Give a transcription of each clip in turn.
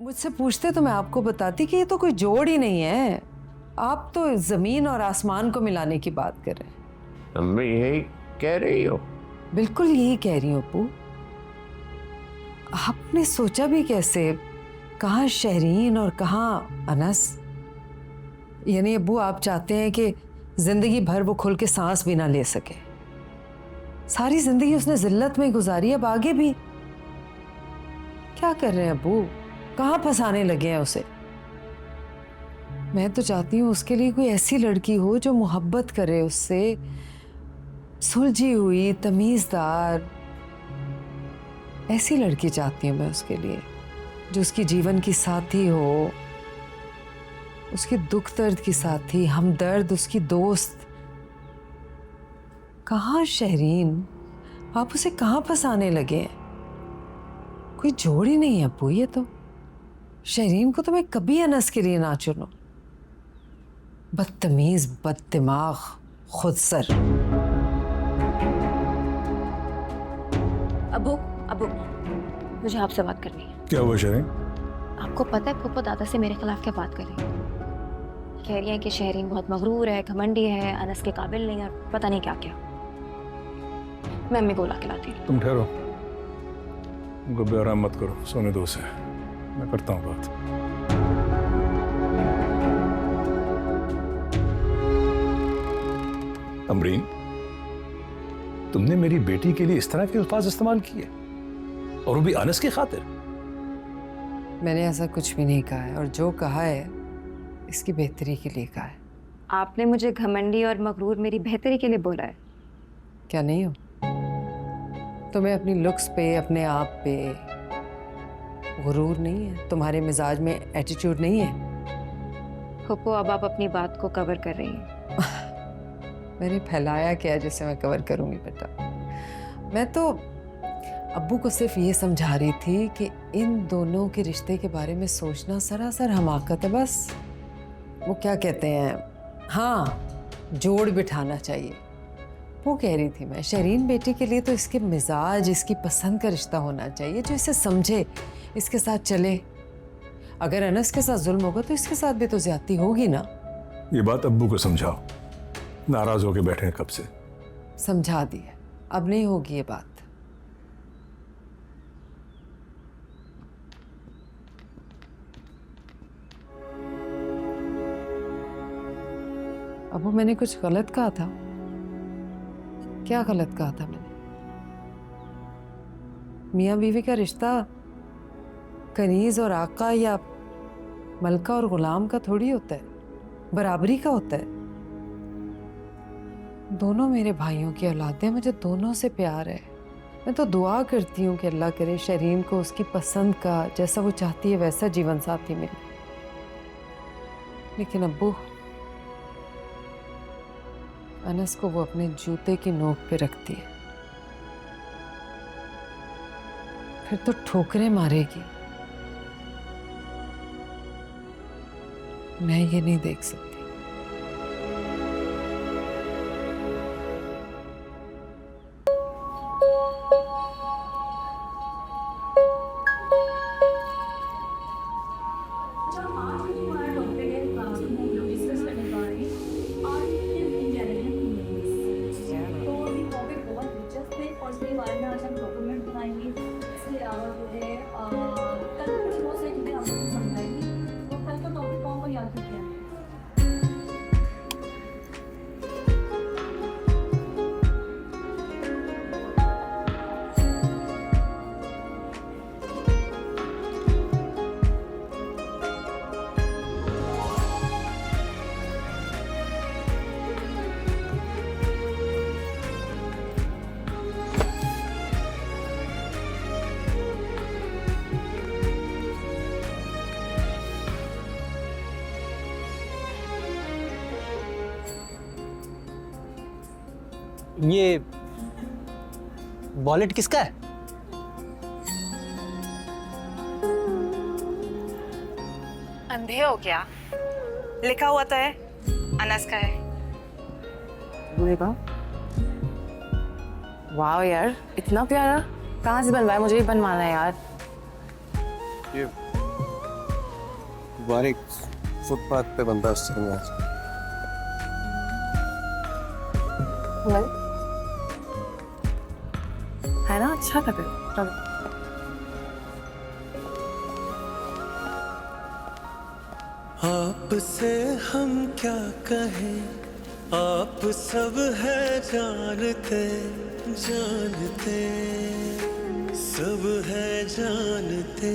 मुझसे पूछते तो मैं आपको बताती कि ये तो कोई जोड़ ही नहीं है। आप तो जमीन और आसमान को मिलाने की बात कर रहे हैं। अम्मी यही कह रही हो? बिल्कुल यही कह रही हूँ अप्पू। आपने सोचा भी कैसे, कहाँ शहरीन और कहाँ अनस? यानी अब्बू आप चाहते हैं कि जिंदगी भर वो खुल के सांस भी ना ले सके। सारी जिंदगी उसने जिल्लत में गुजारी, अब आगे भी क्या कर रहे हैं अब्बू? कहाँ फंसाने लगे हैं उसे? मैं तो चाहती हूँ उसके लिए कोई ऐसी लड़की हो जो मोहब्बत करे उससे, सुलझी हुई, तमीजदार। ऐसी लड़की चाहती हूँ मैं उसके लिए, जो उसकी जीवन की साथी हो, उसके दुख दर्द की साथी, हमदर्द, उसकी दोस्त। कहाँ शहरीन, आप उसे कहाँ फंसाने लगे हैं? कोई जोड़ ही नहीं है अप्पू ये तो। शहरीन को तो मैं कभी अनस के लिए ना चुनूं। बदतमीज, बददिमाग, खुदसर। अबू अबू, मुझे आपसे बात करनी है। क्या हुआ शरीन? आपको पता है फूफा दादा से मेरे खिलाफ क्या बात कर रही है? कह रही है कि शहरीन बहुत मगरूर है, घमंडी है, अनस के काबिल नहीं है, और पता नहीं क्या क्या। मैं अम्मी को बुला के लाती हूँ। तुम ठहरो, उनको बेआराम मत करो, सोने दो उसे, मैं करता हूँ बात। अमरीन, तुमने मेरी बेटी के लिए इस तरह के अल्फाज इस्तेमाल किए, और वो भी अनस की खातिर? मैंने ऐसा कुछ भी नहीं कहा है, और जो कहा है इसकी बेहतरी के लिए कहा है। आपने मुझे घमंडी और मगरूर मेरी बेहतरी के लिए बोला है। क्या नहीं हो? तुम्हें अपनी लुक्स पे, अपने आप पे गुरूर नहीं है? तुम्हारे मिजाज में एटीट्यूड नहीं है? फूफो, अब आप अपनी बात को कवर कर रही हैं। मैंने फैलाया क्या है जिसे मैं कवर करूंगी बेटा? मैं तो अब्बू को सिर्फ ये समझा रही थी कि इन दोनों के रिश्ते के बारे में सोचना सरासर हमाकत है बस। वो क्या कहते हैं, हाँ, जोड़ बिठाना चाहिए। वो कह रही थी मैं, शरीन बेटी के लिए तो इसके मिजाज, इसकी पसंद का रिश्ता होना चाहिए, जो इसे समझे, इसके साथ चले। अगर अनस के साथ जुल्म होगा तो इसके साथ भी तो ज्यादती होगी ना। ये बात अब्बू को समझाओ, नाराज होके बैठे हैं कब से। समझा दिया, अब नहीं होगी ये बात। अबू मैंने कुछ गलत कहा था? क्या गलत कहा था मैंने? मियाँ बीवी का रिश्ता कनीज और आका या मलका और गुलाम का थोड़ी होता है, बराबरी का होता है। दोनों मेरे भाइयों की औलाद है, मुझे दोनों से प्यार है। मैं तो दुआ करती हूँ कि अल्लाह करे शरीन को उसकी पसंद का, जैसा वो चाहती है वैसा जीवन साथी मिले। लेकिन अब्बू, अनस को वो अपने जूते की नोक पे रखती है, फिर तो ठोकरें मारेगी। मैं ये नहीं देख सकती। ये वॉलेट किसका है? अंधे हो क्या? लिखा हुआ तो है अनस का है। वाह यार, इतना प्यारा कहाँ से बनवाया? मुझे भी बनवाना है यार। ये बारीक फुटपाथ पे बंदा उससे है ना, अच्छा लग रहा है। आपसे हम क्या कहें, आप सब है जानते जानते, सब है जानते।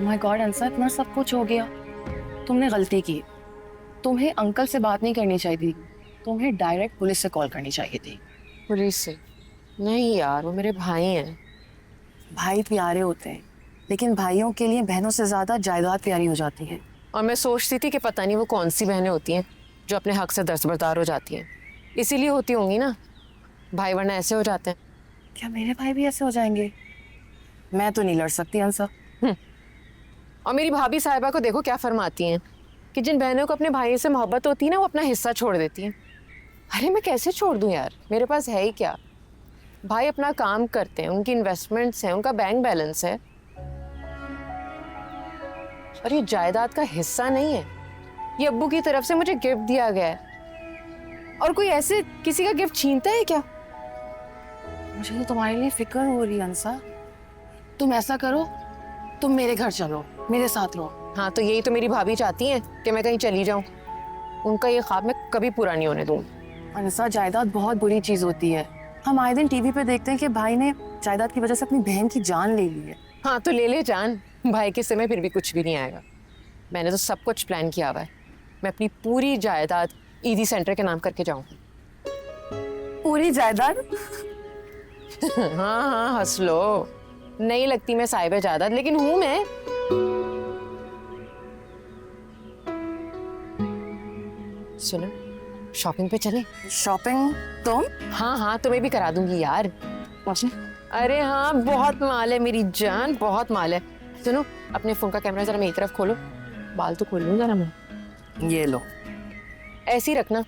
माय गॉड अंसा, इतना सब कुछ हो गया। तुमने गलती की। तुम्हें अंकल से बात नहीं करनी चाहिए थी, तुम्हें डायरेक्ट पुलिस से कॉल करनी चाहिए थी। पुलिस से? नहीं यार, वो मेरे भाई हैं। भाई प्यारे होते हैं, लेकिन भाइयों के लिए बहनों से ज्यादा जायदाद प्यारी हो जाती है। और मैं सोचती थी कि पता नहीं वो कौन सी बहनें होती हैं जो अपने हक से दस्तबरदार हो जाती हैं। इसीलिए होती होंगी ना, भाई वरना ऐसे हो जाते हैं। क्या मेरे भाई भी ऐसे हो जाएंगे? मैं तो नहीं लड़ सकती अंसा। और मेरी भाभी साहिबा को देखो क्या फरमाती हैं कि जिन बहनों को अपने भाई से मोहब्बत होती है ना, वो अपना हिस्सा छोड़ देती हैं। अरे मैं कैसे छोड़ दूं यार, मेरे पास है ही क्या। भाई अपना काम करते हैं, उनकी इन्वेस्टमेंट्स हैं, उनका बैंक बैलेंस है, और ये जायदाद का हिस्सा नहीं है। ये अब्बू की तरफ से मुझे गिफ्ट दिया गया है, और कोई ऐसे किसी का गिफ्ट छीनता है क्या? मुझे तो तुम्हारे लिए फिक्र हो रही है अंसा। तुम ऐसा करो, तुम मेरे घर चलो, मेरे साथ रहो। हाँ, तो यही तो मेरी भाभी चाहती हैं कि मैं कहीं चली जाऊं। उनका ये ख्वाब मैं कभी पूरा नहीं होने दूं। अंसा, जायदाद बहुत बुरी चीज होती है। हम आए दिन टीवी पे देखते हैं कि भाई ने जायदाद की वजह से अपनी बहन की जान ले ली है। हाँ तो ले ले जान, भाई के समय फिर भी कुछ भी नहीं आएगा। मैंने तो सब कुछ प्लान किया हुआ है। मैं अपनी पूरी जायदाद ईदी सेंटर के नाम करके जाऊंगी। पूरी जायदाद? हाँ हाँ, हंस लो। नहीं लगती मैं साहिब जायदाद, लेकिन हूं मैं। सुनो, शॉपिंग पे चले? शॉपिंग? तुम? हाँ हाँ, तुम्हें भी करा दूंगी यार। अरे हाँ, बहुत माल है मेरी जान, बहुत माल है। सुनो, अपने फोन का कैमरा जरा मेरी तरफ खोलो, बाल तो खोल लूं जरा मैं। ये लो। ऐसे ही रखना,